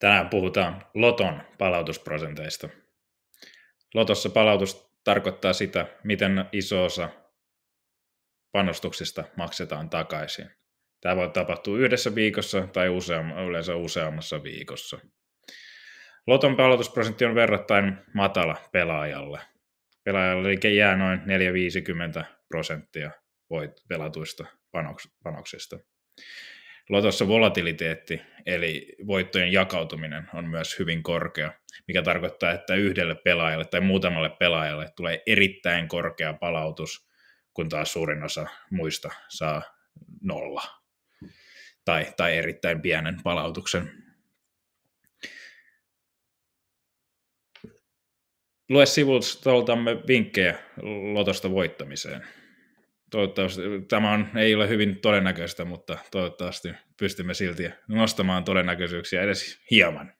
Tänään puhutaan Loton palautusprosenteista. Lotossa palautus tarkoittaa sitä, miten iso osa panostuksista maksetaan takaisin. Tämä voi tapahtua yhdessä viikossa tai yleensä useammassa viikossa. Loton palautusprosentti on verrattain matala pelaajalle. Pelaajalle jää noin 4-50% pelatuista panoksista. Lotossa volatiliteetti, eli voittojen jakautuminen, on myös hyvin korkea, mikä tarkoittaa, että yhdelle pelaajalle tai muutamalle pelaajalle tulee erittäin korkea palautus, kun taas suurin osa muista saa 0 tai erittäin pienen palautuksen. Lue sivustoltamme vinkkejä Lotosta voittamiseen. Toivottavasti tämä ei ole hyvin todennäköistä, mutta toivottavasti pystymme silti nostamaan todennäköisyyksiä edes hieman.